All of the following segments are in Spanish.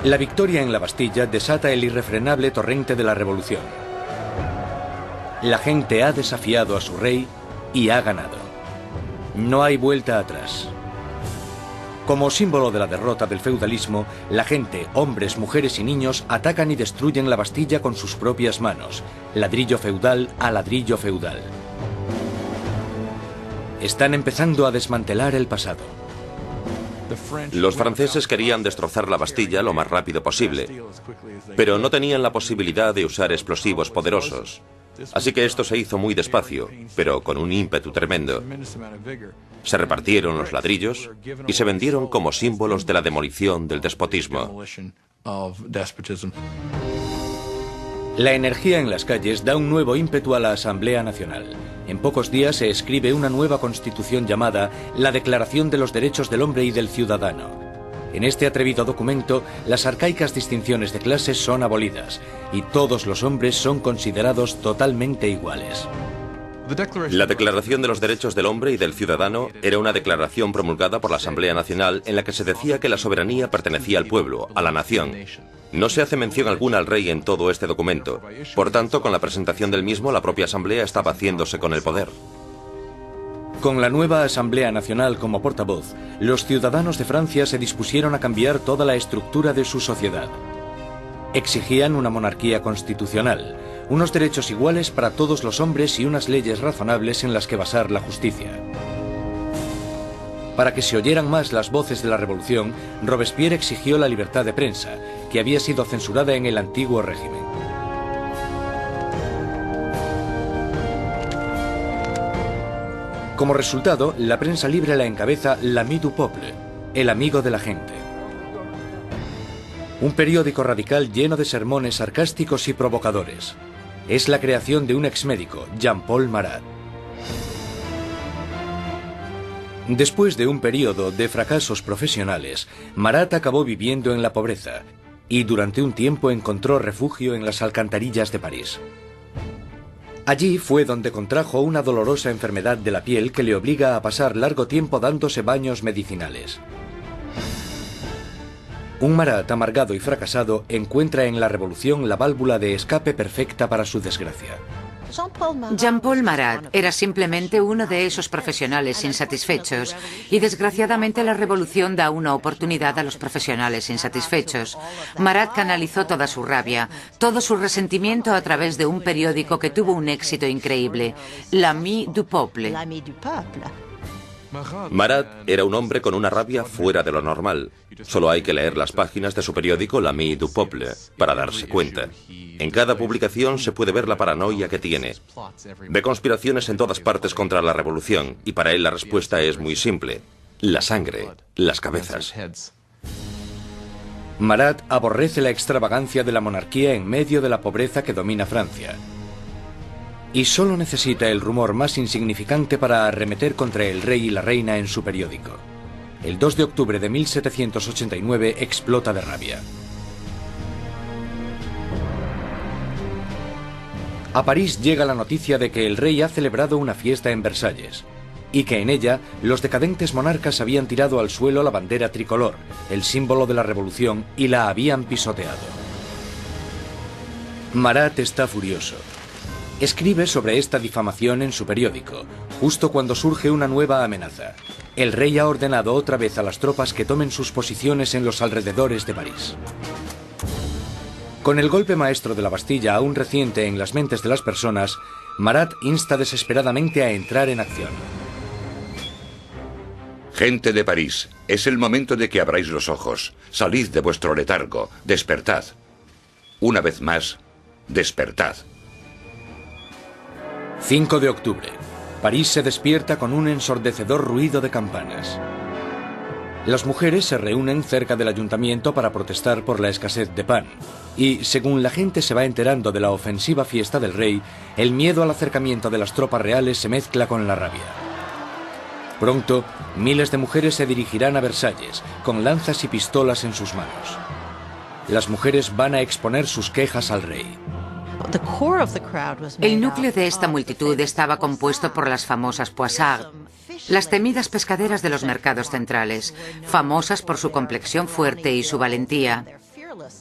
La victoria en la Bastilla desata el irrefrenable torrente de la revolución. La gente ha desafiado a su rey y ha ganado. No hay vuelta atrás. Como símbolo de la derrota del feudalismo, la gente, hombres, mujeres y niños atacan y destruyen la Bastilla con sus propias manos, ladrillo feudal a ladrillo feudal. Están empezando a desmantelar el pasado. Los franceses querían destrozar la Bastilla lo más rápido posible, pero no tenían la posibilidad de usar explosivos poderosos. Así que esto se hizo muy despacio, pero con un ímpetu tremendo. Se repartieron los ladrillos y se vendieron como símbolos de la demolición del despotismo. La energía en las calles da un nuevo ímpetu a la Asamblea Nacional. En pocos días se escribe una nueva constitución llamada la Declaración de los Derechos del Hombre y del Ciudadano. En este atrevido documento, las arcaicas distinciones de clases son abolidas y todos los hombres son considerados totalmente iguales. La Declaración de los Derechos del Hombre y del Ciudadano era una declaración promulgada por la Asamblea Nacional en la que se decía que la soberanía pertenecía al pueblo, a la nación. No se hace mención alguna al rey en todo este documento. Por tanto, con la presentación del mismo, la propia Asamblea estaba haciéndose con el poder. Con la nueva Asamblea Nacional como portavoz, los ciudadanos de Francia se dispusieron a cambiar toda la estructura de su sociedad. Exigían una monarquía constitucional, unos derechos iguales para todos los hombres y unas leyes razonables en las que basar la justicia. Para que se oyeran más las voces de la revolución, Robespierre exigió la libertad de prensa, que había sido censurada en el antiguo régimen. Como resultado, la prensa libre la encabeza l'Ami du Peuple, el amigo de la gente. Un periódico radical lleno de sermones sarcásticos y provocadores. Es la creación de un exmédico, Jean-Paul Marat. Después de un periodo de fracasos profesionales, Marat acabó viviendo en la pobreza y durante un tiempo encontró refugio en las alcantarillas de París. Allí fue donde contrajo una dolorosa enfermedad de la piel que le obliga a pasar largo tiempo dándose baños medicinales. Un Marat amargado y fracasado encuentra en la revolución la válvula de escape perfecta para su desgracia. Jean-Paul Marat era simplemente uno de esos profesionales insatisfechos y desgraciadamente la revolución da una oportunidad a los profesionales insatisfechos. Marat canalizó toda su rabia, todo su resentimiento a través de un periódico que tuvo un éxito increíble, l'Ami du Peuple. Marat era un hombre con una rabia fuera de lo normal. Solo hay que leer las páginas de su periódico l'Ami du Peuple para darse cuenta. En cada publicación se puede ver la paranoia que tiene. Ve conspiraciones en todas partes contra la revolución y para él la respuesta es muy simple. La sangre, las cabezas. Marat aborrece la extravagancia de la monarquía en medio de la pobreza que domina Francia. Y solo necesita el rumor más insignificante para arremeter contra el rey y la reina en su periódico. El 2 de octubre de 1789 explota de rabia. A París llega la noticia de que el rey ha celebrado una fiesta en Versalles y que en ella los decadentes monarcas habían tirado al suelo la bandera tricolor, el símbolo de la revolución, y la habían pisoteado. Marat está furioso. Escribe sobre esta difamación en su periódico, justo cuando surge una nueva amenaza. El rey ha ordenado otra vez a las tropas que tomen sus posiciones en los alrededores de París. Con el golpe maestro de la Bastilla aún reciente en las mentes de las personas, Marat insta desesperadamente a entrar en acción. Gente de París, es el momento de que abráis los ojos. Salid de vuestro letargo, despertad. Una vez más, despertad. 5 de octubre. París se despierta con un ensordecedor ruido de campanas. Las mujeres se reúnen cerca del ayuntamiento para protestar por la escasez de pan. Y, según la gente se va enterando de la ofensiva fiesta del rey, el miedo al acercamiento de las tropas reales se mezcla con la rabia. Pronto, miles de mujeres se dirigirán a Versalles, con lanzas y pistolas en sus manos. Las mujeres van a exponer sus quejas al rey. El núcleo de esta multitud estaba compuesto por las famosas poissardes, las temidas pescaderas de los mercados centrales, famosas por su complexión fuerte y su valentía.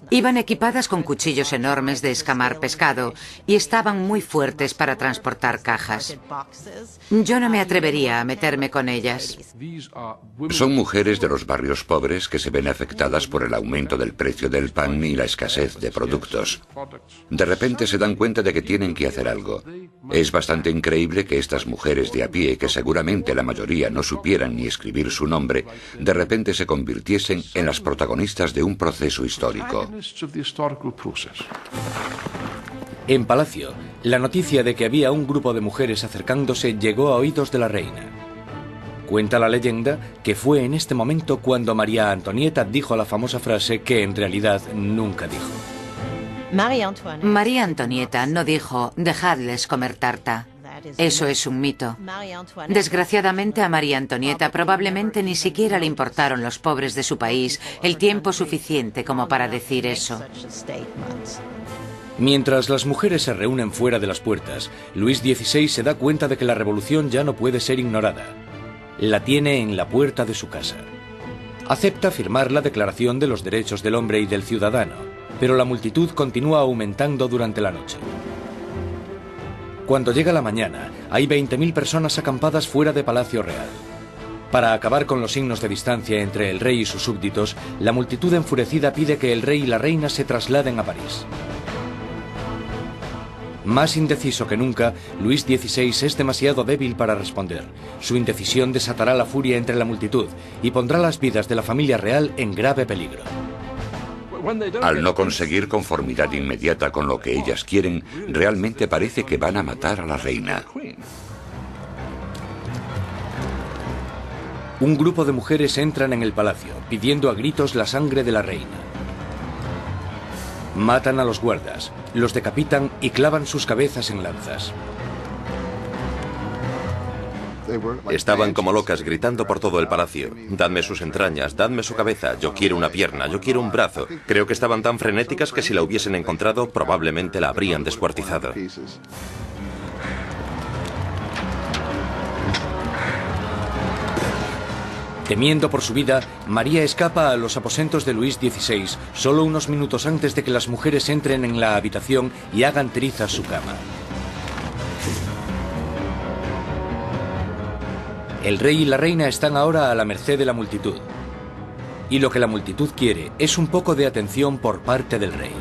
Iban equipadas con cuchillos enormes de escamar pescado y estaban muy fuertes para transportar cajas. Yo no me atrevería a meterme con ellas. Son mujeres de los barrios pobres que se ven afectadas por el aumento del precio del pan y la escasez de productos. De repente se dan cuenta de que tienen que hacer algo. Es bastante increíble que estas mujeres de a pie, que seguramente la mayoría no supieran ni escribir su nombre, de repente se convirtiesen en las protagonistas de un proceso histórico. En Palacio, la noticia de que había un grupo de mujeres acercándose llegó a oídos de la reina. Cuenta la leyenda que fue en este momento cuando María Antonieta dijo la famosa frase que en realidad nunca dijo. María Antonieta no dijo, dejadles comer tarta. Eso es un mito. Desgraciadamente a María Antonieta probablemente ni siquiera le importaron los pobres de su país el tiempo suficiente como para decir eso. Mientras las mujeres se reúnen fuera de las puertas, Luis XVI se da cuenta de que la revolución ya no puede ser ignorada. La tiene en la puerta de su casa. Acepta firmar la Declaración de los Derechos del Hombre y del Ciudadano, pero la multitud continúa aumentando durante la noche. Cuando llega la mañana, hay 20.000 personas acampadas fuera de Palacio Real. Para acabar con los signos de distancia entre el rey y sus súbditos, la multitud enfurecida pide que el rey y la reina se trasladen a París. Más indeciso que nunca, Luis XVI es demasiado débil para responder. Su indecisión desatará la furia entre la multitud y pondrá las vidas de la familia real en grave peligro. Al no conseguir conformidad inmediata con lo que ellas quieren, realmente parece que van a matar a la reina. Un grupo de mujeres entran en el palacio, pidiendo a gritos la sangre de la reina. Matan a los guardas, los decapitan y clavan sus cabezas en lanzas. Estaban como locas gritando por todo el palacio. Dadme sus entrañas, dadme su cabeza, yo quiero una pierna, yo quiero un brazo. Creo que estaban tan frenéticas que si la hubiesen encontrado probablemente la habrían descuartizado. Temiendo por su vida, María escapa a los aposentos de Luis XVI solo unos minutos antes de que las mujeres entren en la habitación y hagan trizas su cama. El rey y la reina están ahora a la merced de la multitud. Y lo que la multitud quiere es un poco de atención por parte del rey.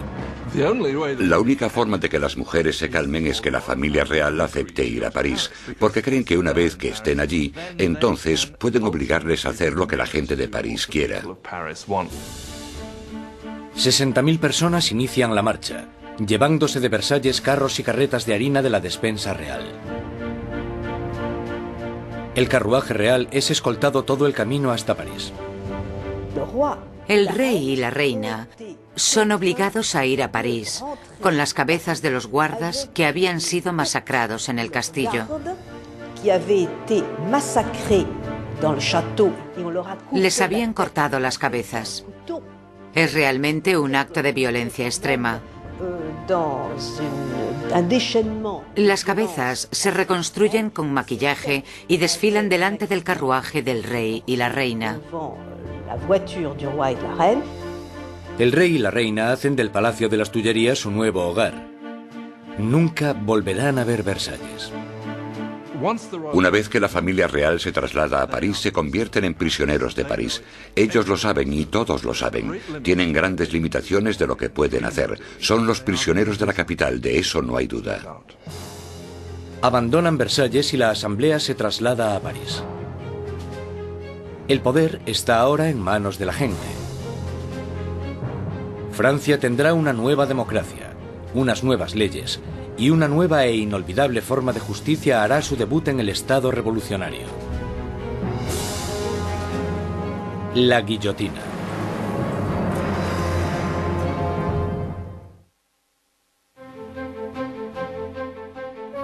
La única forma de que las mujeres se calmen es que la familia real acepte ir a París, porque creen que una vez que estén allí, entonces pueden obligarles a hacer lo que la gente de París quiera. 60.000 personas inician la marcha, llevándose de Versalles carros y carretas de harina de la despensa real. El carruaje real es escoltado todo el camino hasta París. El rey y la reina son obligados a ir a París, con las cabezas de los guardas que habían sido masacrados en el castillo. Les habían cortado las cabezas. Es realmente un acto de violencia extrema. Las cabezas se reconstruyen con maquillaje y desfilan delante del carruaje del rey y la reina. El rey y la reina hacen del Palacio de las Tullerías su nuevo hogar. Nunca volverán a ver Versalles. Una vez que la familia real se traslada a París, se convierten en prisioneros de París. Ellos lo saben y todos lo saben. Tienen grandes limitaciones de lo que pueden hacer. Son los prisioneros de la capital, de eso no hay duda. Abandonan Versalles y la asamblea se traslada a París. El poder está ahora en manos de la gente. Francia tendrá una nueva democracia, unas nuevas leyes, y una nueva e inolvidable forma de justicia hará su debut en el Estado revolucionario. La guillotina.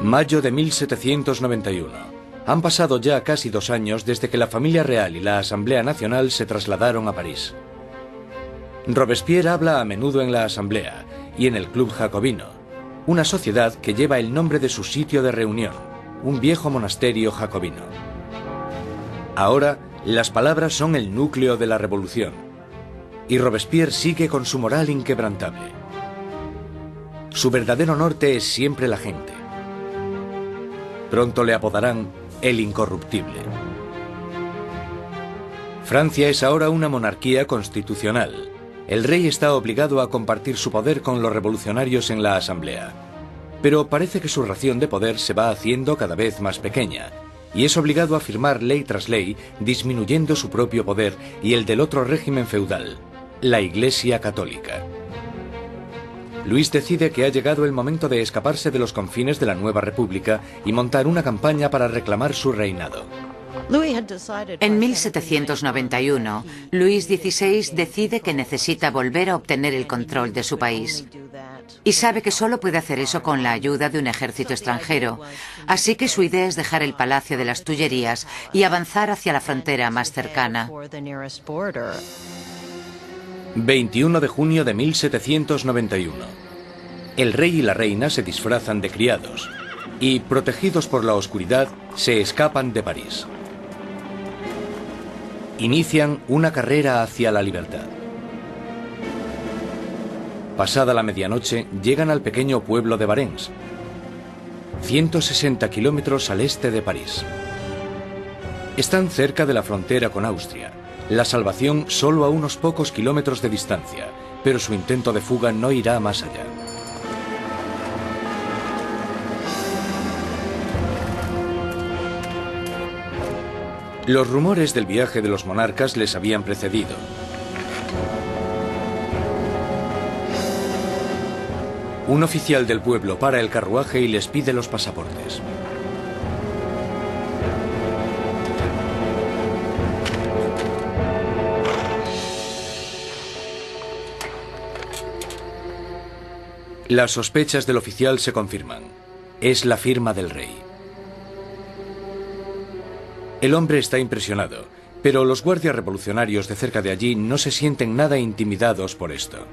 Mayo de 1791. Han pasado ya casi 2 años desde que la familia real y la Asamblea Nacional se trasladaron a París. Robespierre habla a menudo en la Asamblea y en el Club Jacobino, una sociedad que lleva el nombre de su sitio de reunión, un viejo monasterio jacobino. Ahora, las palabras son el núcleo de la revolución. y Robespierre sigue con su moral inquebrantable. Su verdadero norte es siempre la gente. Pronto le apodarán el incorruptible. Francia es ahora una monarquía constitucional. El rey está obligado a compartir su poder con los revolucionarios en la Asamblea. Pero parece que su ración de poder se va haciendo cada vez más pequeña, y es obligado a firmar ley tras ley, disminuyendo su propio poder y el del otro régimen feudal, la Iglesia Católica. Luis decide que ha llegado el momento de escaparse de los confines de la nueva república y montar una campaña para reclamar su reinado. En 1791, Luis XVI decide que necesita volver a obtener el control de su país. Y sabe que solo puede hacer eso con la ayuda de un ejército extranjero. Así que su idea es dejar el Palacio de las Tullerías y avanzar hacia la frontera más cercana. 21 de junio de 1791. El rey y la reina se disfrazan de criados y, protegidos por la oscuridad, se escapan de París. Inician una carrera hacia la libertad. Pasada la medianoche, llegan al pequeño pueblo de Varennes, 160 kilómetros al este de París. Están cerca de la frontera con Austria. La salvación solo a unos pocos kilómetros de distancia, pero su intento de fuga no irá más allá. Los rumores del viaje de los monarcas les habían precedido. Un oficial del pueblo para el carruaje y les pide los pasaportes. Las sospechas del oficial se confirman. Es la firma del rey. El hombre está impresionado, pero los guardias revolucionarios de cerca de allí no se sienten nada intimidados por esto.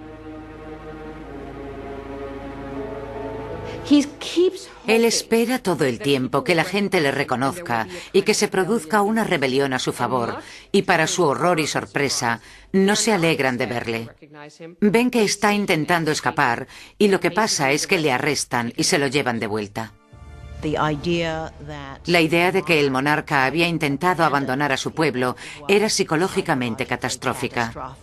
Él espera todo el tiempo que la gente le reconozca y que se produzca una rebelión a su favor, y para su horror y sorpresa, no se alegran de verle. Ven que está intentando escapar y lo que pasa es que le arrestan y se lo llevan de vuelta. La idea de que el monarca había intentado abandonar a su pueblo era psicológicamente catastrófica.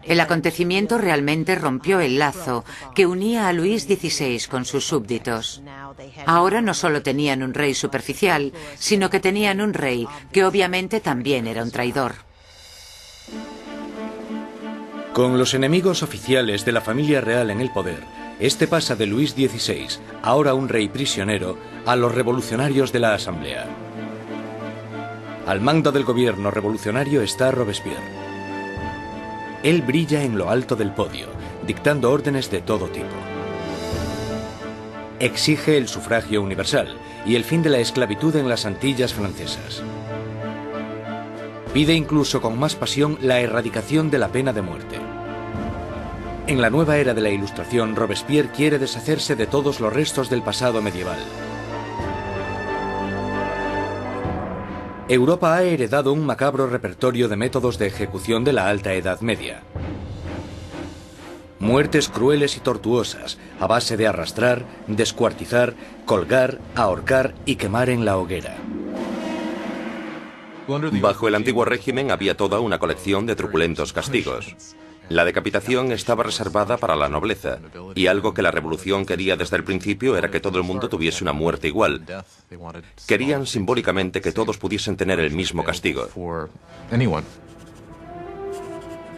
El acontecimiento realmente rompió el lazo que unía a Luis XVI con sus súbditos. Ahora no solo tenían un rey superficial, sino que tenían un rey que obviamente también era un traidor. Con los enemigos oficiales de la familia real en el poder, este pasa de Luis XVI, ahora un rey prisionero, a los revolucionarios de la Asamblea. Al mando del gobierno revolucionario está Robespierre. Él brilla en lo alto del podio, dictando órdenes de todo tipo. Exige el sufragio universal y el fin de la esclavitud en las Antillas francesas. Pide incluso con más pasión la erradicación de la pena de muerte. En la nueva era de la Ilustración, Robespierre quiere deshacerse de todos los restos del pasado medieval. Europa ha heredado un macabro repertorio de métodos de ejecución de la Alta Edad Media. Muertes crueles y tortuosas, a base de arrastrar, descuartizar, colgar, ahorcar y quemar en la hoguera. Bajo el antiguo régimen había toda una colección de truculentos castigos. La decapitación estaba reservada para la nobleza, y algo que la revolución quería desde el principio era que todo el mundo tuviese una muerte igual. Querían simbólicamente que todos pudiesen tener el mismo castigo.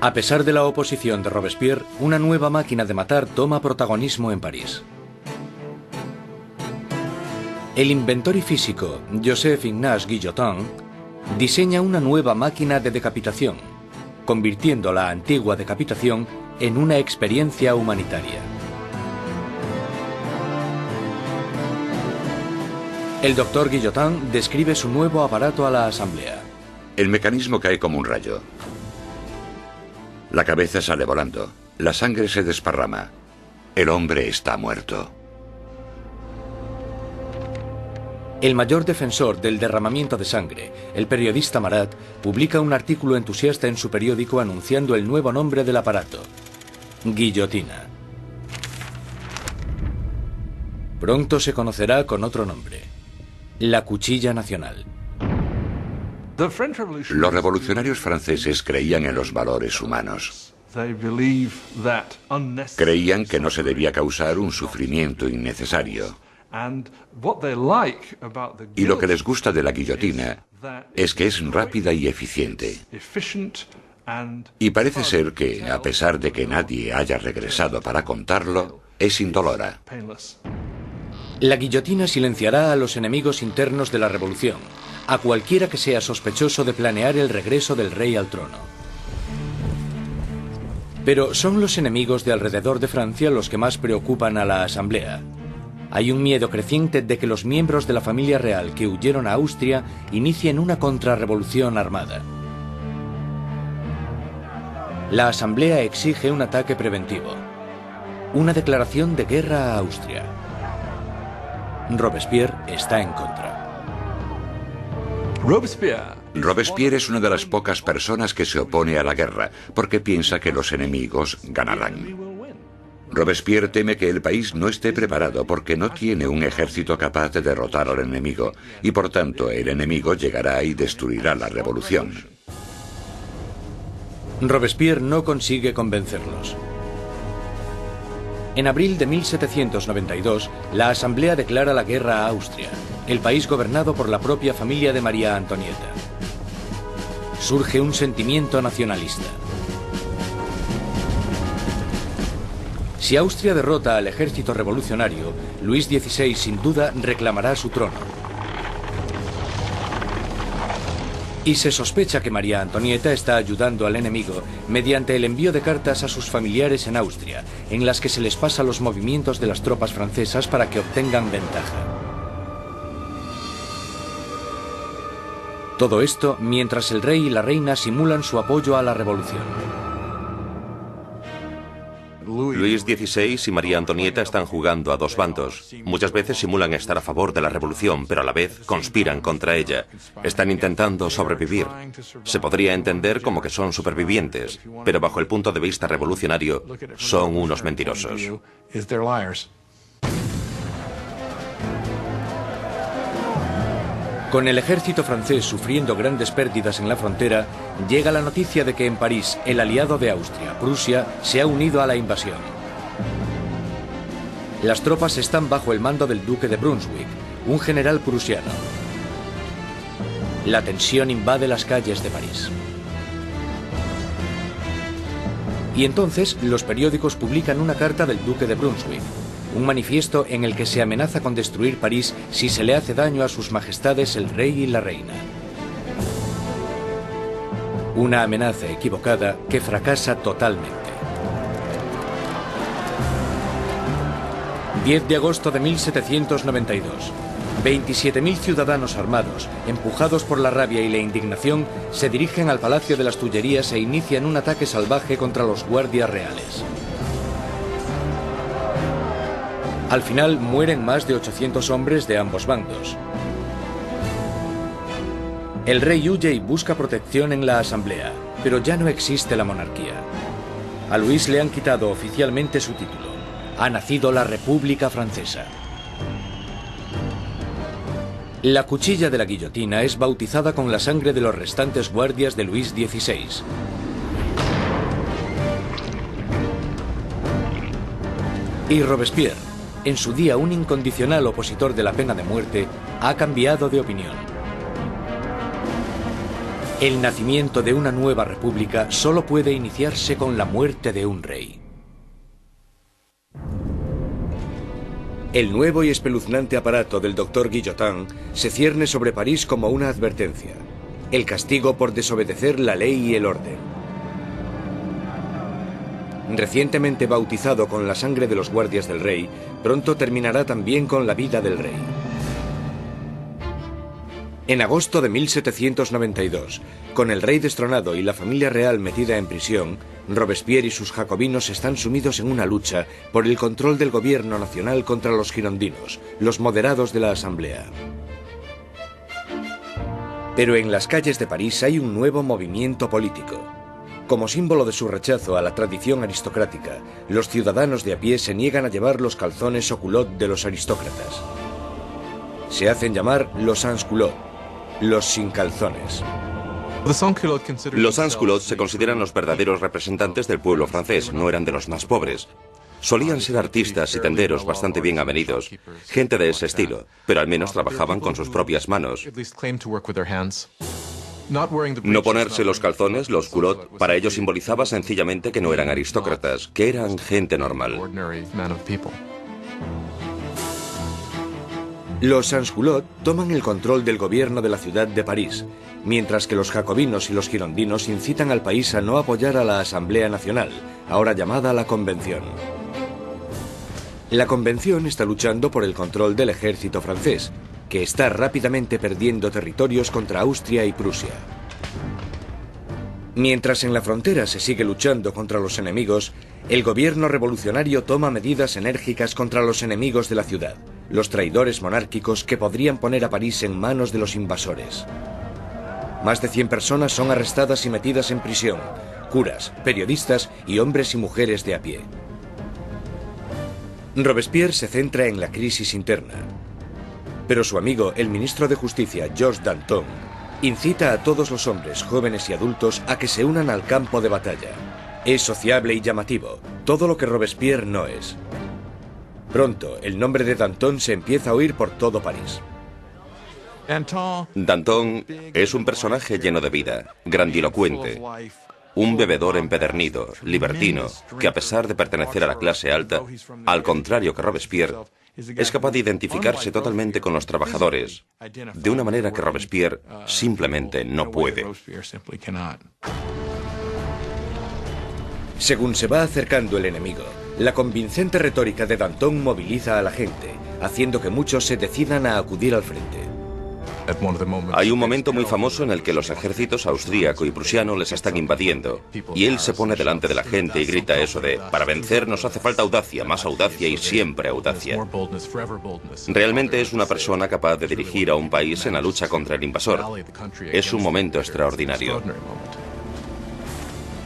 A pesar de la oposición de Robespierre, una nueva máquina de matar toma protagonismo en París. El inventor y físico Joseph Ignace Guillotin diseña una nueva máquina de decapitación, convirtiendo la antigua decapitación en una experiencia humanitaria. El doctor Guillotin describe su nuevo aparato a la Asamblea. El mecanismo cae como un rayo. La cabeza sale volando. La sangre se desparrama. El hombre está muerto. El mayor defensor del derramamiento de sangre, el periodista Marat, publica un artículo entusiasta en su periódico anunciando el nuevo nombre del aparato: guillotina. Pronto se conocerá con otro nombre: la cuchilla nacional. Los revolucionarios franceses creían en los valores humanos. Creían que no se debía causar un sufrimiento innecesario. Y lo que les gusta de la guillotina es que es rápida y eficiente. Y parece ser que, a pesar de que nadie haya regresado para contarlo, es indolora. La guillotina silenciará a los enemigos internos de la revolución, a cualquiera que sea sospechoso de planear el regreso del rey al trono. Pero son los enemigos de alrededor de Francia los que más preocupan a la Asamblea. Hay un miedo creciente de que los miembros de la familia real que huyeron a Austria inicien una contrarrevolución armada. La Asamblea exige un ataque preventivo, una declaración de guerra a Austria. Robespierre está en contra. Robespierre es una de las pocas personas que se opone a la guerra, porque piensa que los enemigos ganarán. Robespierre teme que el país no esté preparado porque no tiene un ejército capaz de derrotar al enemigo, y por tanto el enemigo llegará y destruirá la revolución. Robespierre no consigue convencerlos. En abril de 1792, la Asamblea declara la guerra a Austria, el país gobernado por la propia familia de María Antonieta. Surge un sentimiento nacionalista. Si Austria derrota al ejército revolucionario, Luis XVI sin duda reclamará su trono. Y se sospecha que María Antonieta está ayudando al enemigo mediante el envío de cartas a sus familiares en Austria, en las que se les pasa los movimientos de las tropas francesas para que obtengan ventaja. Todo esto mientras el rey y la reina simulan su apoyo a la revolución. Luis XVI y María Antonieta están jugando a dos bandos. Muchas veces simulan estar a favor de la revolución, pero a la vez conspiran contra ella. Están intentando sobrevivir. Se podría entender como que son supervivientes, pero bajo el punto de vista revolucionario, son unos mentirosos. Con el ejército francés sufriendo grandes pérdidas en la frontera, llega la noticia de que en París el aliado de Austria, Prusia, se ha unido a la invasión. Las tropas están bajo el mando del duque de Brunswick, un general prusiano. La tensión invade las calles de París. Y entonces los periódicos publican una carta del duque de Brunswick, un manifiesto en el que se amenaza con destruir París si se le hace daño a sus majestades el rey y la reina. Una amenaza equivocada que fracasa totalmente. 10 de agosto de 1792. 27.000 ciudadanos armados, empujados por la rabia y la indignación, se dirigen al Palacio de las Tullerías e inician un ataque salvaje contra los guardias reales. Al final mueren más de 800 hombres de ambos bandos. El rey huye y busca protección en la Asamblea, pero ya no existe la monarquía. A Luis le han quitado oficialmente su título. Ha nacido la República Francesa. La cuchilla de la guillotina es bautizada con la sangre de los restantes guardias de Luis XVI. Y Robespierre, en su día un incondicional opositor de la pena de muerte, ha cambiado de opinión. El nacimiento de una nueva república solo puede iniciarse con la muerte de un rey. El nuevo y espeluznante aparato del doctor Guillotin se cierne sobre París como una advertencia: el castigo por desobedecer la ley y el orden. Recientemente bautizado con la sangre de los guardias del rey, pronto terminará también con la vida del rey. En agosto de 1792, con el rey destronado y la familia real metida en prisión, Robespierre y sus jacobinos están sumidos en una lucha por el control del gobierno nacional contra los girondinos, los moderados de la Asamblea. Pero en las calles de París hay un nuevo movimiento político. Como símbolo de su rechazo a la tradición aristocrática, los ciudadanos de a pie se niegan a llevar los calzones o culottes de los aristócratas. Se hacen llamar los sans-culottes, los sin calzones. Los sans-culottes se consideran los verdaderos representantes del pueblo francés, no eran de los más pobres. Solían ser artistas y tenderos bastante bien avenidos, gente de ese estilo, pero al menos trabajaban con sus propias manos. No ponerse los calzones, los culottes, para ellos simbolizaba sencillamente que no eran aristócratas, que eran gente normal. Los sans-culottes toman el control del gobierno de la ciudad de París, mientras que los jacobinos y los girondinos incitan al país a no apoyar a la Asamblea Nacional, ahora llamada la Convención. La Convención está luchando por el control del ejército francés, que está rápidamente perdiendo territorios contra Austria y Prusia. Mientras en la frontera se sigue luchando contra los enemigos, el gobierno revolucionario toma medidas enérgicas contra los enemigos de la ciudad, los traidores monárquicos que podrían poner a París en manos de los invasores. Más de 100 personas son arrestadas y metidas en prisión, curas, periodistas y hombres y mujeres de a pie. Robespierre se centra en la crisis interna. Pero su amigo, el ministro de Justicia, Georges Danton, incita a todos los hombres, jóvenes y adultos a que se unan al campo de batalla. Es sociable y llamativo, todo lo que Robespierre no es. Pronto, el nombre de Danton se empieza a oír por todo París. Danton es un personaje lleno de vida, grandilocuente, un bebedor empedernido, libertino, que a pesar de pertenecer a la clase alta, al contrario que Robespierre, es capaz de identificarse totalmente con los trabajadores, de una manera que Robespierre simplemente no puede. Según se va acercando el enemigo, la convincente retórica de Danton moviliza a la gente, haciendo que muchos se decidan a acudir al frente. Hay un momento muy famoso en el que los ejércitos austríaco y prusiano les están invadiendo, y él se pone delante de la gente y grita eso de: para vencer nos hace falta audacia, más audacia y siempre audacia. Realmente es una persona capaz de dirigir a un país en la lucha contra el invasor. Es un momento extraordinario.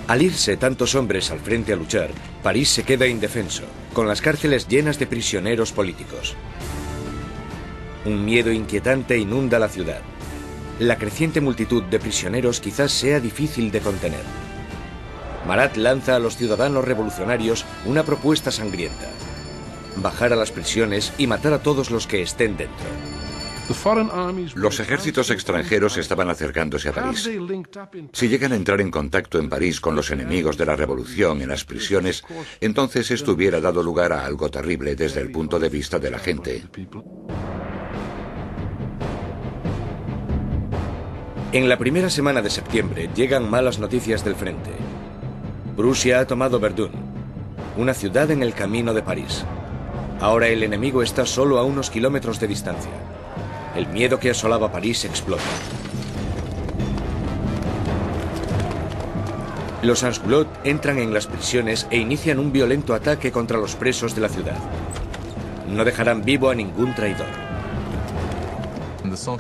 Al irse tantos hombres al frente a luchar, París se queda indefenso, con las cárceles llenas de prisioneros políticos. Un miedo inquietante inunda la ciudad. La creciente multitud de prisioneros quizás sea difícil de contener. Marat lanza a los ciudadanos revolucionarios una propuesta sangrienta: bajar a las prisiones y matar a todos los que estén dentro. Los ejércitos extranjeros estaban acercándose a París. Si llegan a entrar en contacto en París con los enemigos de la revolución en las prisiones, entonces esto hubiera dado lugar a algo terrible desde el punto de vista de la gente. En la primera semana de septiembre llegan malas noticias del frente. Prusia ha tomado Verdun, una ciudad en el camino de París. Ahora el enemigo está solo a unos kilómetros de distancia. El miedo que asolaba París explota. Los sans-culottes entran en las prisiones e inician un violento ataque contra los presos de la ciudad. No dejarán vivo a ningún traidor.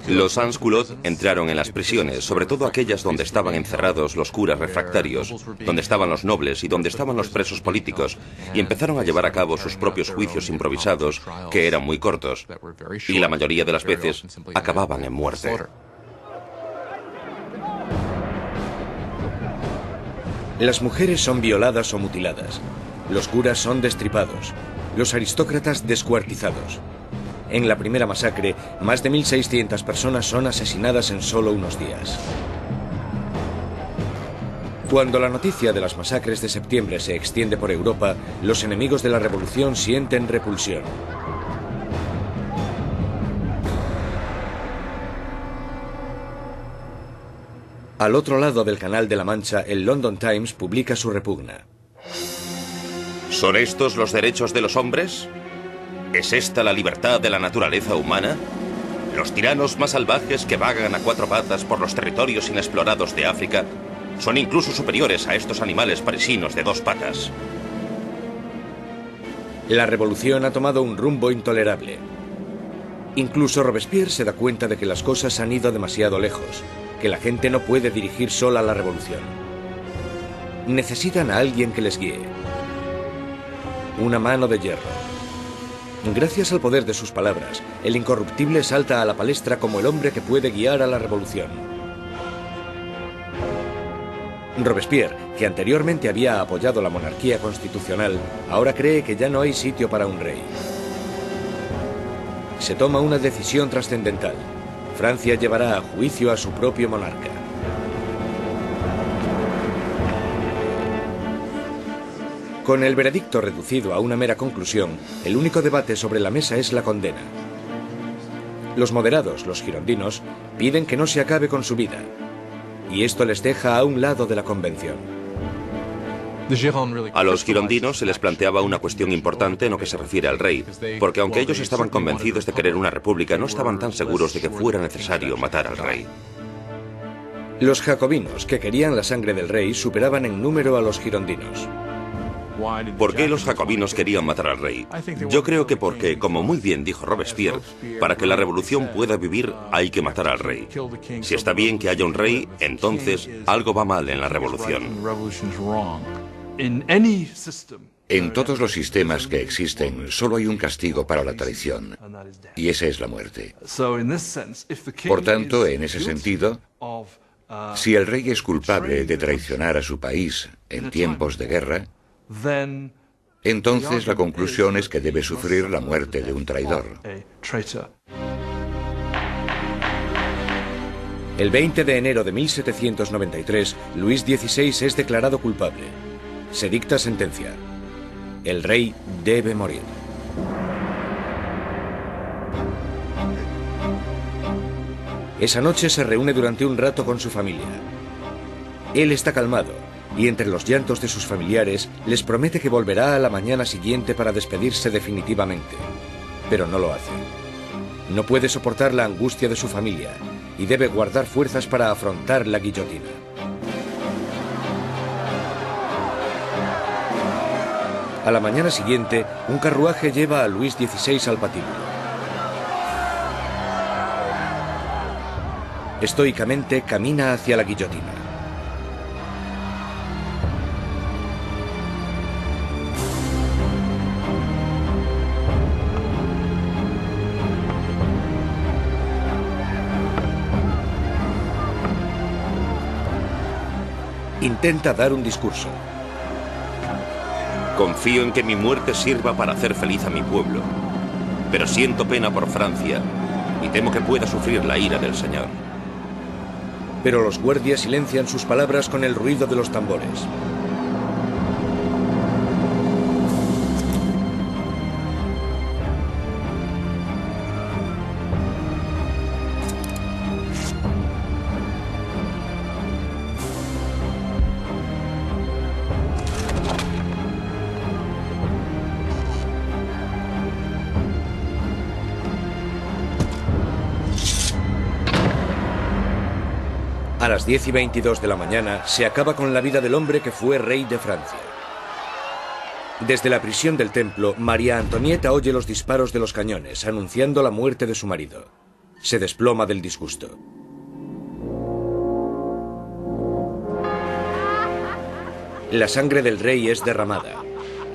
Los sans-culottes entraron en las prisiones, sobre todo aquellas donde estaban encerrados los curas refractarios, donde estaban los nobles y donde estaban los presos políticos, y empezaron a llevar a cabo sus propios juicios improvisados, que eran muy cortos, y la mayoría de las veces acababan en muerte. Las mujeres son violadas o mutiladas, los curas son destripados, los aristócratas descuartizados. En la primera masacre, más de 1.600 personas son asesinadas en solo unos días. Cuando la noticia de las masacres de septiembre se extiende por Europa, los enemigos de la revolución sienten repulsión. Al otro lado del Canal de la Mancha, el London Times publica su repugna. ¿Son estos los derechos de los hombres? ¿Es esta la libertad de la naturaleza humana? Los tiranos más salvajes que vagan a cuatro patas por los territorios inexplorados de África son incluso superiores a estos animales parisinos de dos patas. La revolución ha tomado un rumbo intolerable. Incluso Robespierre se da cuenta de que las cosas han ido demasiado lejos. que la gente no puede dirigir sola la revolución. Necesitan a alguien que les guíe. Una mano de hierro. Gracias al poder de sus palabras, el incorruptible salta a la palestra como el hombre que puede guiar a la revolución. Robespierre, que anteriormente había apoyado la monarquía constitucional, ahora cree que ya no hay sitio para un rey. Se toma una decisión trascendental. Francia llevará a juicio a su propio monarca. Con el veredicto reducido a una mera conclusión, el único debate sobre la mesa es la condena. Los moderados, los girondinos, piden que no se acabe con su vida, y esto les deja a un lado de la convención. A los girondinos se les planteaba una cuestión importante en lo que se refiere al rey, porque aunque ellos estaban convencidos de querer una república, no estaban tan seguros de que fuera necesario matar al rey. Los jacobinos, que querían la sangre del rey, superaban en número a los girondinos. ¿Por qué los jacobinos querían matar al rey? Yo creo que porque, como muy bien dijo Robespierre, para que la revolución pueda vivir hay que matar al rey. Si está bien que haya un rey, entonces algo va mal en la revolución. En todos los sistemas que existen, solo hay un castigo para la traición, y esa es la muerte. Por tanto, en ese sentido, si el rey es culpable de traicionar a su país en tiempos de guerra, entonces la conclusión es que debe sufrir la muerte de un traidor. El 20 de enero de 1793, Luis XVI es declarado culpable. Se dicta sentencia. El rey debe morir. Esa noche se reúne durante un rato con su familia. Él está calmado y entre los llantos de sus familiares les promete que volverá a la mañana siguiente para despedirse definitivamente. Pero no lo hace. No puede soportar la angustia de su familia y debe guardar fuerzas para afrontar la guillotina. A la mañana siguiente, un carruaje lleva a Luis XVI al patíbulo. Estoicamente camina hacia la guillotina. Intenta dar un discurso. Confío en que mi muerte sirva para hacer feliz a mi pueblo, pero siento pena por Francia y temo que pueda sufrir la ira del Señor. Pero los guardias silencian sus palabras con el ruido de los tambores. A las 10:22 de la mañana se acaba con la vida del hombre que fue rey de Francia. Desde la prisión del templo, María Antonieta oye los disparos de los cañones, anunciando la muerte de su marido. Se desploma del disgusto. La sangre del rey es derramada.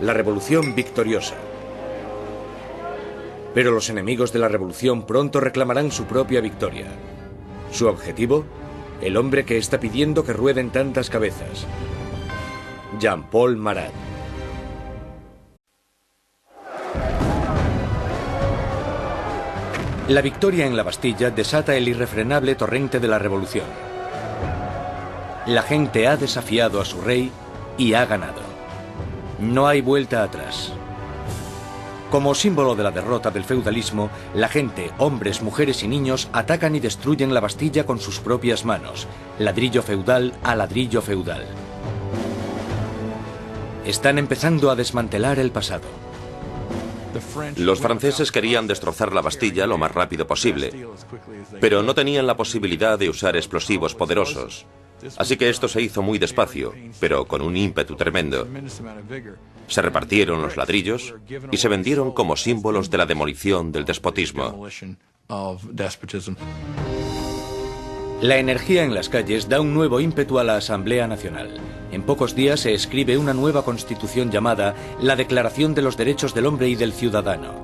La revolución victoriosa. Pero los enemigos de la revolución pronto reclamarán su propia victoria. ¿Su objetivo? El hombre que está pidiendo que rueden tantas cabezas. Jean-Paul Marat. La victoria en la Bastilla desata el irrefrenable torrente de la revolución. La gente ha desafiado a su rey y ha ganado. No hay vuelta atrás. Como símbolo de la derrota del feudalismo, la gente, hombres, mujeres y niños, atacan y destruyen la Bastilla con sus propias manos, ladrillo feudal a ladrillo feudal. Están empezando a desmantelar el pasado. Los franceses querían destrozar la Bastilla lo más rápido posible, pero no tenían la posibilidad de usar explosivos poderosos. Así que esto se hizo muy despacio, pero con un ímpetu tremendo. Se repartieron los ladrillos y se vendieron como símbolos de la demolición del despotismo. La energía en las calles da un nuevo ímpetu a la Asamblea Nacional. En pocos días se escribe una nueva constitución llamada la Declaración de los Derechos del Hombre y del Ciudadano.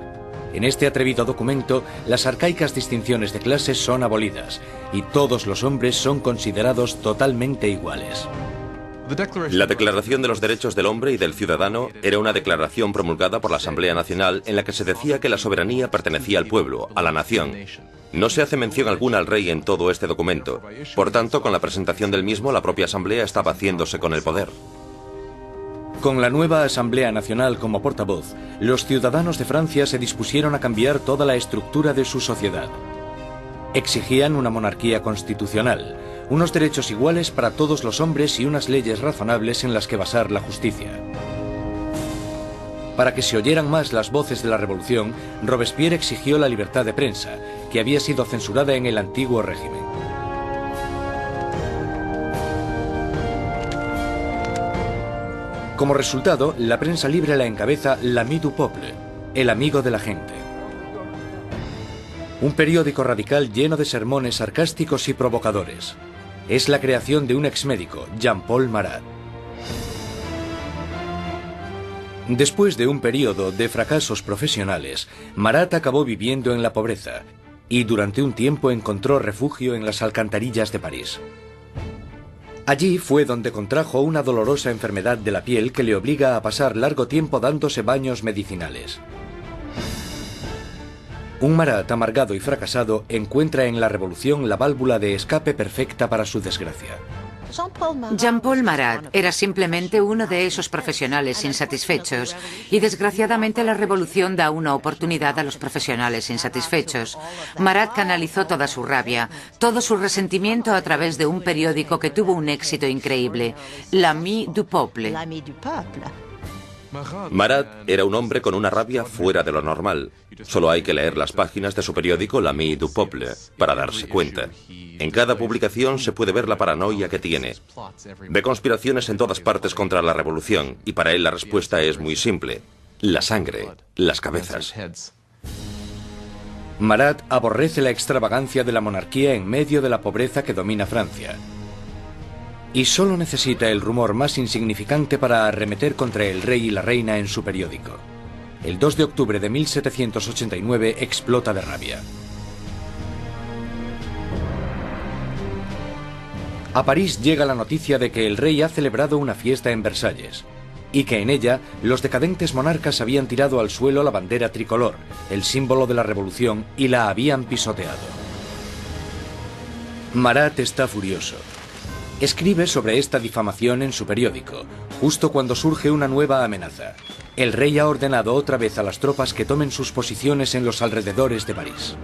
En este atrevido documento, las arcaicas distinciones de clases son abolidas y todos los hombres son considerados totalmente iguales. La Declaración de los Derechos del Hombre y del Ciudadano era una declaración promulgada por la Asamblea Nacional en la que se decía que la soberanía pertenecía al pueblo, a la nación. No se hace mención alguna al rey en todo este documento. Por tanto, con la presentación del mismo, la propia Asamblea estaba haciéndose con el poder. Con la nueva Asamblea Nacional como portavoz, los ciudadanos de Francia se dispusieron a cambiar toda la estructura de su sociedad. Exigían una monarquía constitucional, unos derechos iguales para todos los hombres y unas leyes razonables en las que basar la justicia. Para que se oyeran más las voces de la revolución, Robespierre exigió la libertad de prensa, que había sido censurada en el antiguo régimen. Como resultado, la prensa libre la encabeza l'Ami du Peuple, el amigo de la gente. Un periódico radical lleno de sermones sarcásticos y provocadores. Es la creación de un exmédico, Jean-Paul Marat. Después de un periodo de fracasos profesionales, Marat acabó viviendo en la pobreza y durante un tiempo encontró refugio en las alcantarillas de París. Allí fue donde contrajo una dolorosa enfermedad de la piel que le obliga a pasar largo tiempo dándose baños medicinales. Un Marat amargado y fracasado encuentra en la revolución la válvula de escape perfecta para su desgracia. Jean-Paul Marat era simplemente uno de esos profesionales insatisfechos y desgraciadamente la revolución da una oportunidad a los profesionales insatisfechos. Marat canalizó toda su rabia, todo su resentimiento a través de un periódico que tuvo un éxito increíble, l'Ami du Peuple. Marat era un hombre con una rabia fuera de lo normal. Solo hay que leer las páginas de su periódico l'Ami du Peuple para darse cuenta. En cada publicación se puede ver la paranoia que tiene. Ve conspiraciones en todas partes contra la revolución y para él la respuesta es muy simple. La sangre, las cabezas. Marat aborrece la extravagancia de la monarquía en medio de la pobreza que domina Francia. Y solo necesita el rumor más insignificante para arremeter contra el rey y la reina en su periódico. El 2 de octubre de 1789 explota de rabia. A París llega la noticia de que el rey ha celebrado una fiesta en Versalles y que en ella los decadentes monarcas habían tirado al suelo la bandera tricolor, el símbolo de la revolución, y la habían pisoteado. Marat está furioso. Escribe sobre esta difamación en su periódico, justo cuando surge una nueva amenaza. El rey ha ordenado otra vez a las tropas que tomen sus posiciones en los alrededores de París.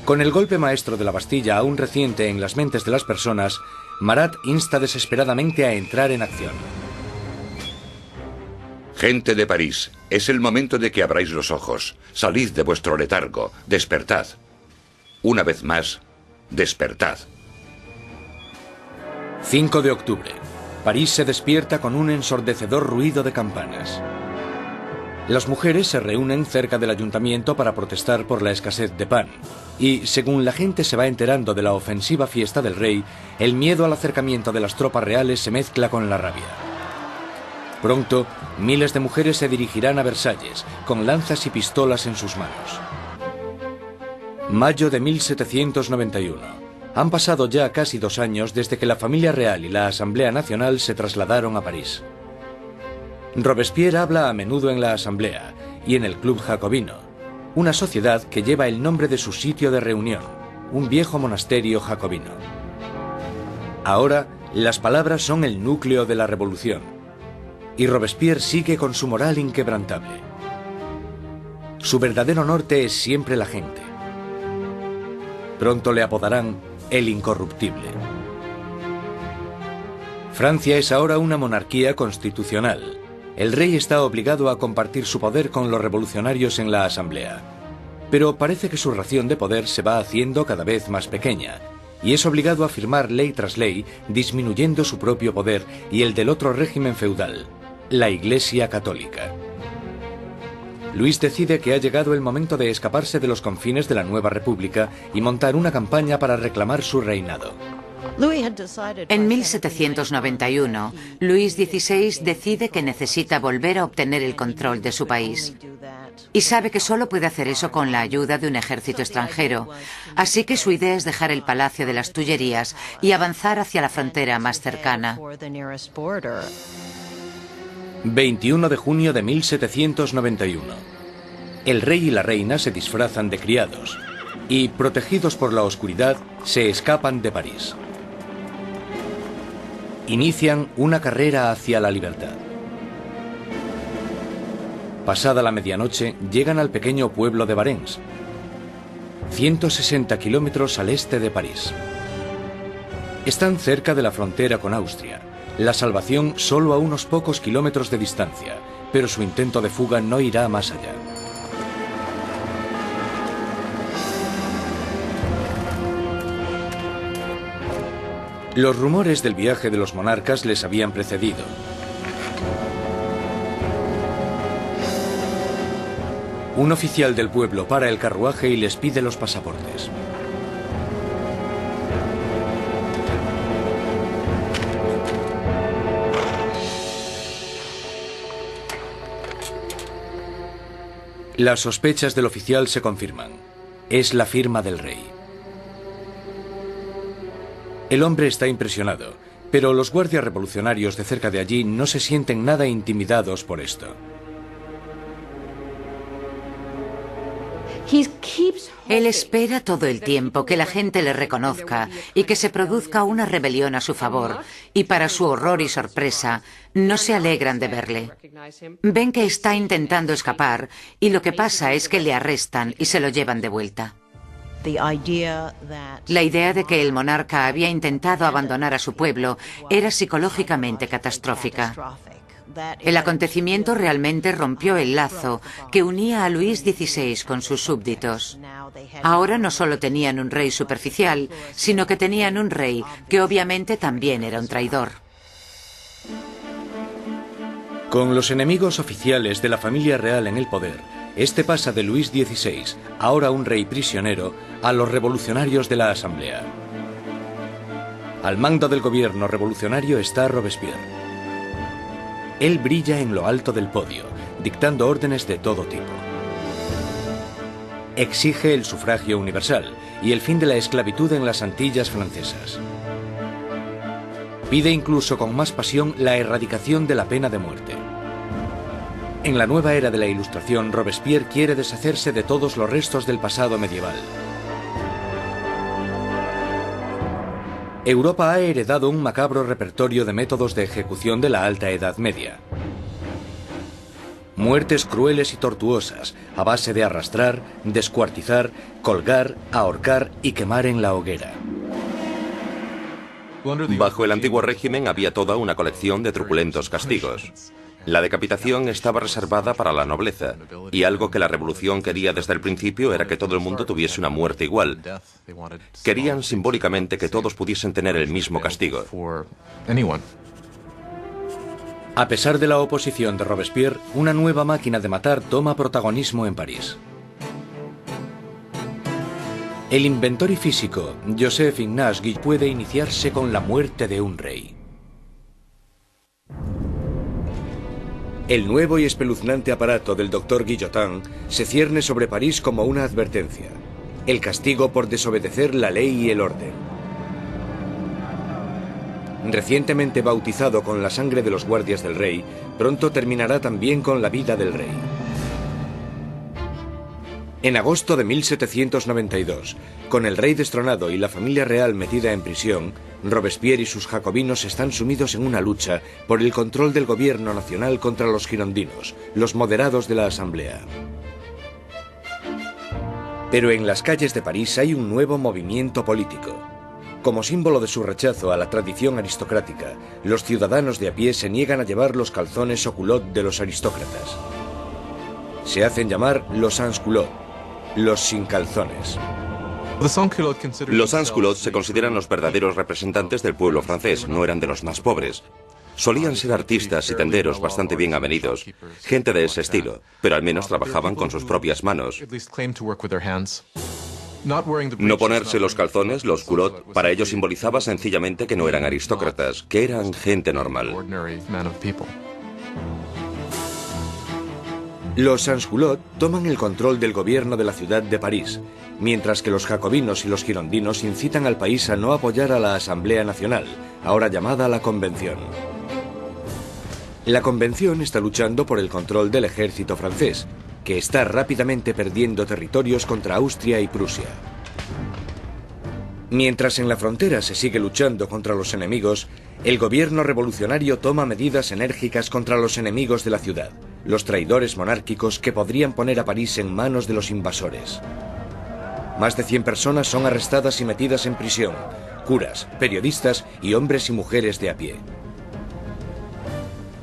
Con el golpe maestro de la Bastilla aún reciente en las mentes de las personas, Marat insta desesperadamente a entrar en acción. Gente de París, es el momento de que abráis los ojos. Salid de vuestro letargo, despertad. Una vez más, despertad. 5 de octubre. París se despierta con un ensordecedor ruido de campanas. Las mujeres se reúnen cerca del ayuntamiento para protestar por la escasez de pan. Y, según la gente se va enterando de la ofensiva fiesta del rey, el miedo al acercamiento de las tropas reales se mezcla con la rabia. Pronto, miles de mujeres se dirigirán a Versalles, con lanzas y pistolas en sus manos. Mayo de 1791. Han pasado ya casi 2 años desde que la familia real y la Asamblea Nacional se trasladaron a París. Robespierre habla a menudo en la Asamblea y en el Club Jacobino, una sociedad que lleva el nombre de su sitio de reunión, un viejo monasterio jacobino. Ahora, las palabras son el núcleo de la revolución, y Robespierre sigue con su moral inquebrantable. Su verdadero norte es siempre la gente. Pronto le apodarán el incorruptible. Francia es ahora una monarquía constitucional. El rey está obligado a compartir su poder con los revolucionarios en la Asamblea. Pero parece que su ración de poder se va haciendo cada vez más pequeña, y es obligado a firmar ley tras ley, disminuyendo su propio poder y el del otro régimen feudal, la Iglesia Católica. Luis decide que ha llegado el momento de escaparse de los confines de la nueva república y montar una campaña para reclamar su reinado. En 1791, Luis XVI decide que necesita volver a obtener el control de su país. Y sabe que solo puede hacer eso con la ayuda de un ejército extranjero. Así que su idea es dejar el Palacio de las Tullerías y avanzar hacia la frontera más cercana. 21 de junio de 1791. El rey y la reina se disfrazan de criados y, protegidos por la oscuridad, se escapan de París. Inician una carrera hacia la libertad. Pasada la medianoche, llegan al pequeño pueblo de Varennes, 160 kilómetros al este de París. Están cerca de la frontera con Austria. La salvación solo a unos pocos kilómetros de distancia, pero su intento de fuga no irá más allá. Los rumores del viaje de los monarcas les habían precedido. Un oficial del pueblo para el carruaje y les pide los pasaportes. Las sospechas del oficial se confirman. Es la firma del rey. El hombre está impresionado, pero los guardias revolucionarios de cerca de allí no se sienten nada intimidados por esto. Él espera todo el tiempo que la gente le reconozca y que se produzca una rebelión a su favor, y para su horror y sorpresa, no se alegran de verle. Ven que está intentando escapar y lo que pasa es que le arrestan y se lo llevan de vuelta. La idea de que el monarca había intentado abandonar a su pueblo era psicológicamente catastrófica. El acontecimiento realmente rompió el lazo que unía a Luis XVI con sus súbditos. Ahora no solo tenían un rey superficial, sino que tenían un rey que obviamente también era un traidor. Con los enemigos oficiales de la familia real en el poder, este pasa de Luis XVI, ahora un rey prisionero, a los revolucionarios de la Asamblea. Al mando del gobierno revolucionario está Robespierre. Él brilla en lo alto del podio, dictando órdenes de todo tipo. Exige el sufragio universal y el fin de la esclavitud en las Antillas francesas. Pide incluso con más pasión la erradicación de la pena de muerte. En la nueva era de la Ilustración, Robespierre quiere deshacerse de todos los restos del pasado medieval. Europa ha heredado un macabro repertorio de métodos de ejecución de la Alta Edad Media. Muertes crueles y tortuosas, a base de arrastrar, descuartizar, colgar, ahorcar y quemar en la hoguera. Bajo el antiguo régimen había toda una colección de truculentos castigos. La decapitación estaba reservada para la nobleza, y algo que la revolución quería desde el principio era que todo el mundo tuviese una muerte igual. Querían simbólicamente que todos pudiesen tener el mismo castigo. A pesar de la oposición de Robespierre, una nueva máquina de matar toma protagonismo en París. El inventor y físico Joseph Ignace Guillotin puede iniciarse con la muerte de un rey. El nuevo y espeluznante aparato del Dr. Guillotin se cierne sobre París como una advertencia. El castigo por desobedecer la ley y el orden. Recientemente bautizado con la sangre de los guardias del rey, pronto terminará también con la vida del rey. En agosto de 1792, con el rey destronado y la familia real metida en prisión, Robespierre y sus jacobinos están sumidos en una lucha por el control del gobierno nacional contra los girondinos, los moderados de la Asamblea. Pero en las calles de París hay un nuevo movimiento político. Como símbolo de su rechazo a la tradición aristocrática, los ciudadanos de a pie se niegan a llevar los calzones o culottes de los aristócratas. Se hacen llamar los sans-culottes, los sin calzones. Los sans-culottes se consideran los verdaderos representantes del pueblo francés, no eran de los más pobres. Solían ser artistas y tenderos bastante bien avenidos, gente de ese estilo, pero al menos trabajaban con sus propias manos. No ponerse los calzones, los culottes, para ellos simbolizaba sencillamente que no eran aristócratas, que eran gente normal. Los sans-culottes toman el control del gobierno de la ciudad de París, mientras que los jacobinos y los girondinos incitan al país a no apoyar a la Asamblea Nacional, ahora llamada la Convención. La Convención está luchando por el control del ejército francés, que está rápidamente perdiendo territorios contra Austria y Prusia. Mientras en la frontera se sigue luchando contra los enemigos, el gobierno revolucionario toma medidas enérgicas contra los enemigos de la ciudad, los traidores monárquicos que podrían poner a París en manos de los invasores. Más de 100 personas son arrestadas y metidas en prisión, curas, periodistas y hombres y mujeres de a pie.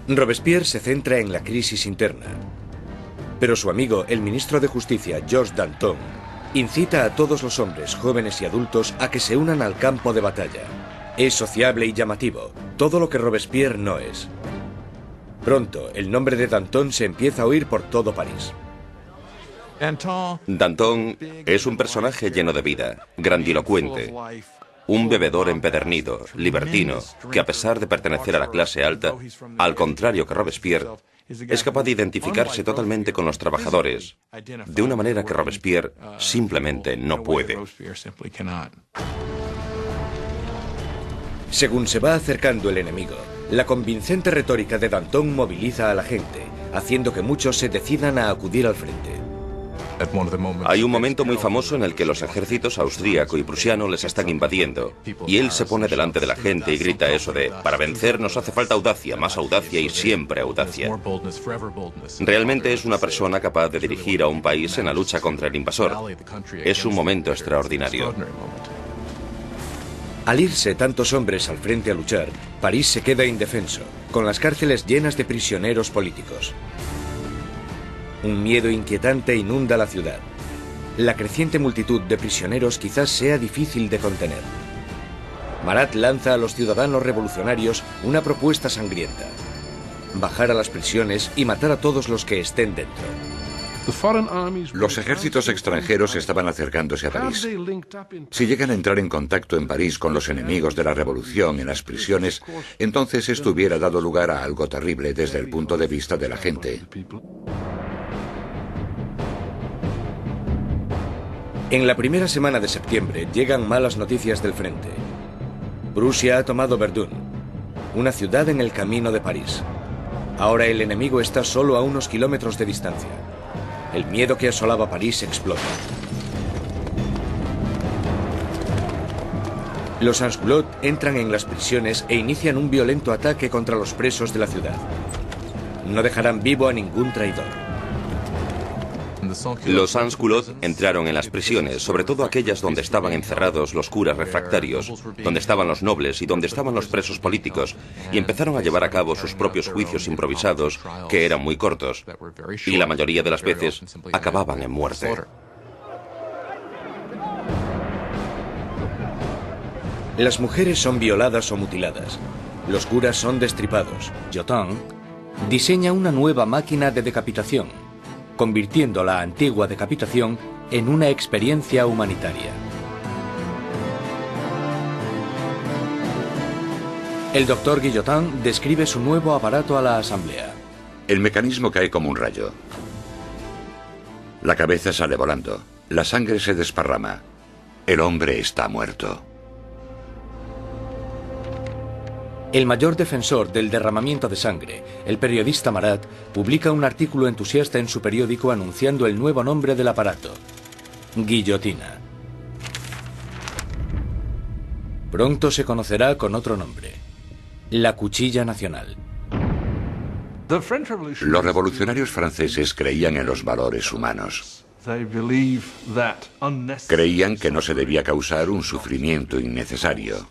Robespierre se centra en la crisis interna, pero su amigo, el ministro de Justicia, Georges Danton, incita a todos los hombres, jóvenes y adultos a que se unan al campo de batalla. Es sociable y llamativo, todo lo que Robespierre no es. Pronto, el nombre de Danton se empieza a oír por todo París. Danton es un personaje lleno de vida, grandilocuente, un bebedor empedernido, libertino, que a pesar de pertenecer a la clase alta, al contrario que Robespierre, es capaz de identificarse totalmente con los trabajadores, de una manera que Robespierre simplemente no puede. Según se va acercando el enemigo, la convincente retórica de Danton moviliza a la gente, haciendo que muchos se decidan a acudir al frente. Hay un momento muy famoso en el que los ejércitos austríaco y prusiano les están invadiendo, y él se pone delante de la gente y grita eso de: para vencer nos hace falta audacia, más audacia y siempre audacia. Realmente es una persona capaz de dirigir a un país en la lucha contra el invasor. Es un momento extraordinario. Al irse tantos hombres al frente a luchar, París se queda indefenso, con las cárceles llenas de prisioneros políticos. Un miedo inquietante inunda la ciudad. La creciente multitud de prisioneros quizás sea difícil de contener. Marat lanza a los ciudadanos revolucionarios una propuesta sangrienta: bajar a las prisiones y matar a todos los que estén dentro. Los ejércitos extranjeros estaban acercándose a París. Si llegan a entrar en contacto en París con los enemigos de la revolución en las prisiones, entonces esto hubiera dado lugar a algo terrible desde el punto de vista de la gente. En la primera semana de septiembre llegan malas noticias del frente. Prusia ha tomado Verdun, una ciudad en el camino de París. Ahora el enemigo está solo a unos kilómetros de distancia. El miedo que asolaba París explota. Los sans-culottes entran en las prisiones e inician un violento ataque contra los presos de la ciudad. No dejarán vivo a ningún traidor. Los sans-culottes entraron en las prisiones, sobre todo aquellas donde estaban encerrados los curas refractarios, donde estaban los nobles y donde estaban los presos políticos, y empezaron a llevar a cabo sus propios juicios improvisados, que eran muy cortos, y la mayoría de las veces acababan en muerte. Las mujeres son violadas o mutiladas. Los curas son destripados. Jotin diseña una nueva máquina de decapitación, convirtiendo la antigua decapitación en una experiencia humanitaria. El doctor Guillotin describe su nuevo aparato a la asamblea. El mecanismo cae como un rayo. La cabeza sale volando. La sangre se desparrama. El hombre está muerto. El mayor defensor del derramamiento de sangre, el periodista Marat, publica un artículo entusiasta en su periódico anunciando el nuevo nombre del aparato: guillotina. Pronto se conocerá con otro nombre: la cuchilla nacional. Los revolucionarios franceses creían en los valores humanos. Creían que no se debía causar un sufrimiento innecesario.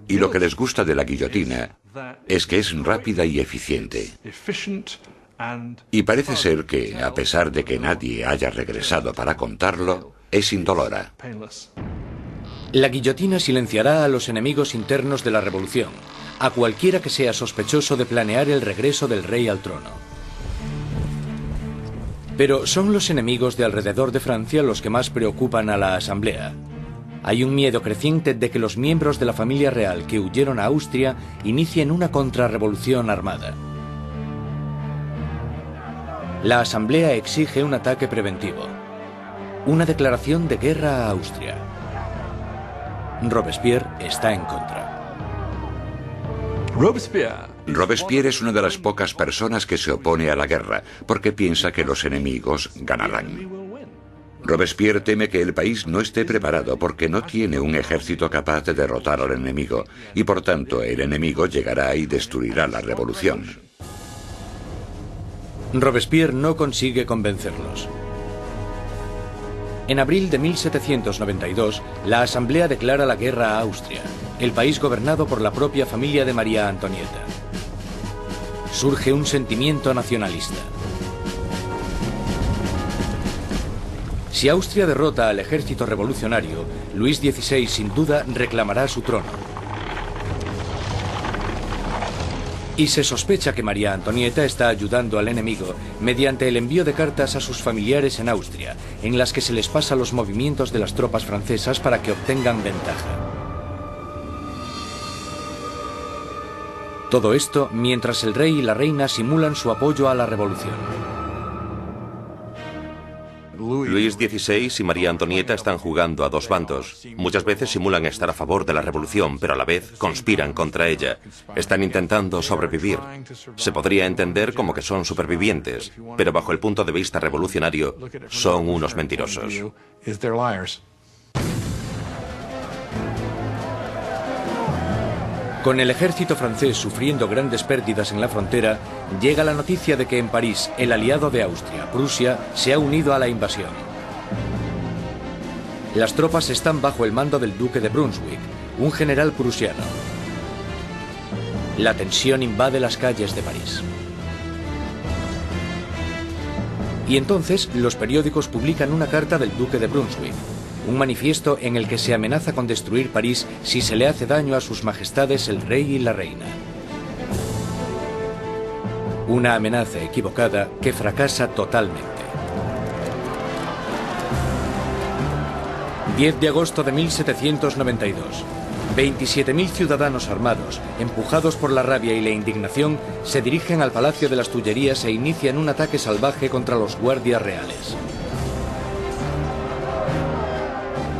Y lo que les gusta de la guillotina es que es rápida y eficiente. Y parece ser que, a pesar de que nadie haya regresado para contarlo, es indolora. La guillotina silenciará a los enemigos internos de la revolución, a cualquiera que sea sospechoso de planear el regreso del rey al trono. Pero son los enemigos de alrededor de Francia los que más preocupan a la Asamblea. Hay un miedo creciente de que los miembros de la familia real que huyeron a Austria inicien una contrarrevolución armada. La Asamblea exige un ataque preventivo, una declaración de guerra a Austria. Robespierre está en contra. Robespierre es una de las pocas personas que se opone a la guerra, porque piensa que los enemigos ganarán. Robespierre teme que el país no esté preparado porque no tiene un ejército capaz de derrotar al enemigo, y por tanto el enemigo llegará y destruirá la revolución. Robespierre no consigue convencerlos. En abril de 1792, la Asamblea declara la guerra a Austria, el país gobernado por la propia familia de María Antonieta. Surge un sentimiento nacionalista. Si Austria derrota al ejército revolucionario, Luis XVI sin duda reclamará su trono. Y se sospecha que María Antonieta está ayudando al enemigo mediante el envío de cartas a sus familiares en Austria, en las que se les pasa los movimientos de las tropas francesas para que obtengan ventaja. Todo esto mientras el rey y la reina simulan su apoyo a la revolución. Luis XVI y María Antonieta están jugando a dos bandos. Muchas veces simulan estar a favor de la revolución, pero a la vez conspiran contra ella. Están intentando sobrevivir. Se podría entender como que son supervivientes, pero bajo el punto de vista revolucionario, son unos mentirosos. Con el ejército francés sufriendo grandes pérdidas en la frontera, llega la noticia de que en París el aliado de Austria, Prusia, se ha unido a la invasión. Las tropas están bajo el mando del duque de Brunswick, un general prusiano. La tensión invade las calles de París. Y entonces los periódicos publican una carta del duque de Brunswick, un manifiesto en el que se amenaza con destruir París si se le hace daño a sus majestades el rey y la reina. Una amenaza equivocada que fracasa totalmente. 10 de agosto de 1792. 27.000 ciudadanos armados, empujados por la rabia y la indignación, se dirigen al Palacio de las Tullerías e inician un ataque salvaje contra los guardias reales.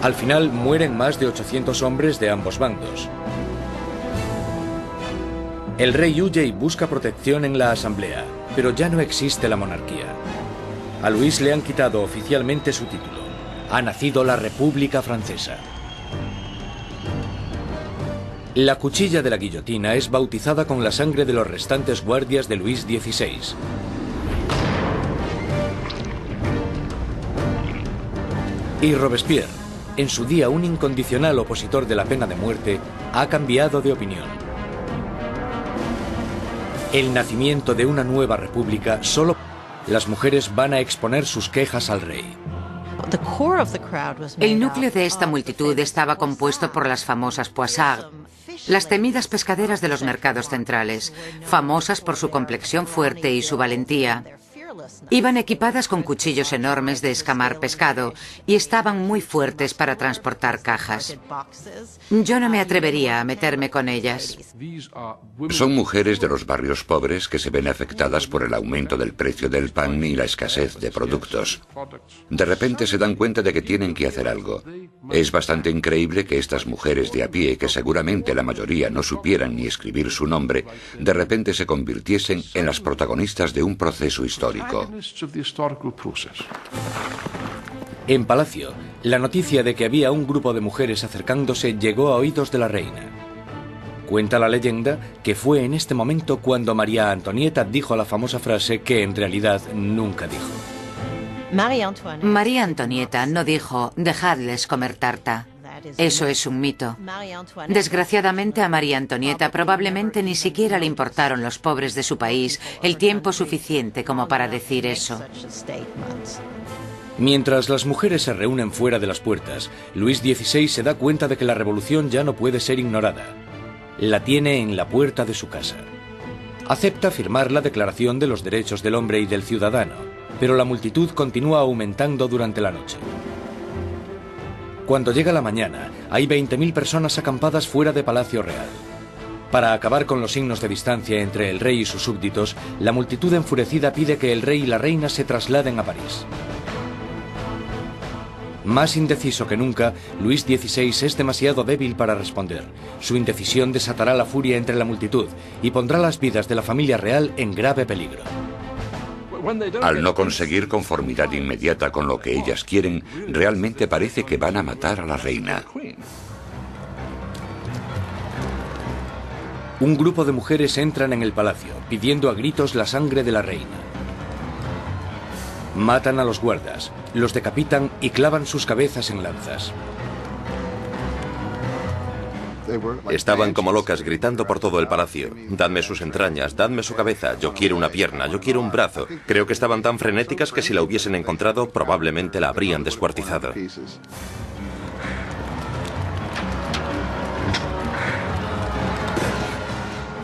Al final mueren más de 800 hombres de ambos bandos. El rey huye y busca protección en la Asamblea, pero ya no existe la monarquía. A Luis le han quitado oficialmente su título. Ha nacido la República Francesa. La cuchilla de la guillotina es bautizada con la sangre de los restantes guardias de Luis XVI. Y Robespierre, en su día un incondicional opositor de la pena de muerte, ha cambiado de opinión. El nacimiento de una nueva república solo las mujeres van a exponer sus quejas al rey. El núcleo de esta multitud estaba compuesto por las famosas poissardes, las temidas pescaderas de los mercados centrales, famosas por su complexión fuerte y su valentía. Iban equipadas con cuchillos enormes de escamar pescado y estaban muy fuertes para transportar cajas. Yo no me atrevería a meterme con ellas. Son mujeres de los barrios pobres que se ven afectadas por el aumento del precio del pan y la escasez de productos. De repente se dan cuenta de que tienen que hacer algo. Es bastante increíble que estas mujeres de a pie, que seguramente la mayoría no supieran ni escribir su nombre, de repente se convirtiesen en las protagonistas de un proceso histórico. En Palacio, la noticia de que había un grupo de mujeres acercándose llegó a oídos de la reina. Cuenta la leyenda que fue en este momento cuando María Antonieta dijo la famosa frase que en realidad nunca dijo. María Antonieta no dijo, dejadles comer tarta. Eso es un mito. Desgraciadamente a María Antonieta probablemente ni siquiera le importaron los pobres de su país el tiempo suficiente como para decir eso. Mientras las mujeres se reúnen fuera de las puertas, Luis XVI se da cuenta de que la revolución ya no puede ser ignorada. La tiene en la puerta de su casa. Acepta firmar la Declaración de los Derechos del Hombre y del Ciudadano, pero la multitud continúa aumentando durante la noche. Cuando llega la mañana, hay 20.000 personas acampadas fuera de Palacio Real. Para acabar con los signos de distancia entre el rey y sus súbditos, la multitud enfurecida pide que el rey y la reina se trasladen a París. Más indeciso que nunca, Luis XVI es demasiado débil para responder. Su indecisión desatará la furia entre la multitud y pondrá las vidas de la familia real en grave peligro. Al no conseguir conformidad inmediata con lo que ellas quieren, realmente parece que van a matar a la reina. Un grupo de mujeres entran en el palacio, pidiendo a gritos la sangre de la reina. Matan a los guardas, los decapitan y clavan sus cabezas en lanzas. Estaban como locas gritando por todo el palacio. Dadme sus entrañas, dadme su cabeza, yo quiero una pierna, yo quiero un brazo. Creo que estaban tan frenéticas que si la hubiesen encontrado probablemente la habrían descuartizado.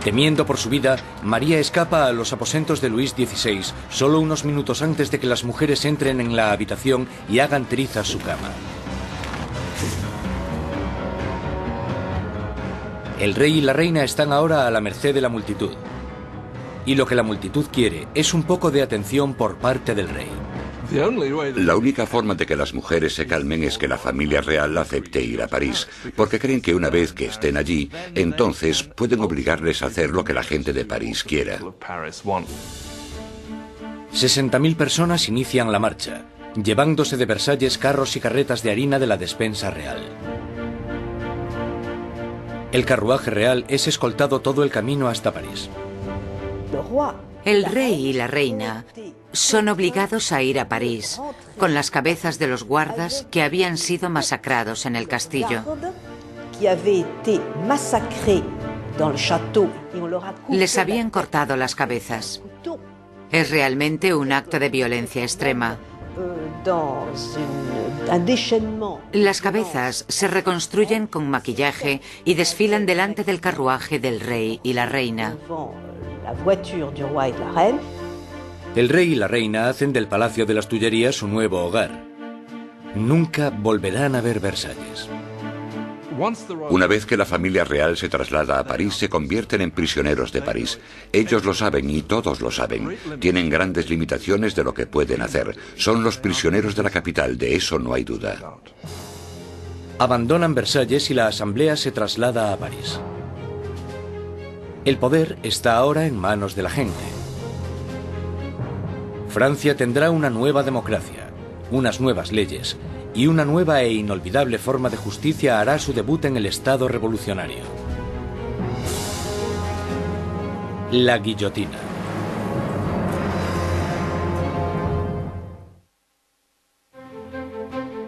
Temiendo por su vida, María escapa a los aposentos de Luis XVI solo unos minutos antes de que las mujeres entren en la habitación y hagan trizas su cama. El rey y la reina están ahora a la merced de la multitud. Y lo que la multitud quiere es un poco de atención por parte del rey. La única forma de que las mujeres se calmen es que la familia real acepte ir a París, porque creen que una vez que estén allí, entonces pueden obligarles a hacer lo que la gente de París quiera. 60.000 personas inician la marcha, llevándose de Versalles carros y carretas de harina de la despensa real. El carruaje real es escoltado todo el camino hasta París. El rey y la reina son obligados a ir a París, con las cabezas de los guardas que habían sido masacrados en el castillo. Les habían cortado las cabezas. Es realmente un acto de violencia extrema. Las cabezas se reconstruyen con maquillaje y desfilan delante del carruaje del rey y la reina. El rey y la reina hacen del Palacio de las Tullerías su nuevo hogar. Nunca volverán a ver Versalles. Una vez que la familia real se traslada a París, se convierten en prisioneros de París. Ellos lo saben y todos lo saben. Tienen grandes limitaciones de lo que pueden hacer. Son los prisioneros de la capital, de eso no hay duda. Abandonan Versalles y la asamblea se traslada a París. El poder está ahora en manos de la gente. Francia tendrá una nueva democracia, unas nuevas leyes, y una nueva e inolvidable forma de justicia hará su debut en el Estado revolucionario. La guillotina.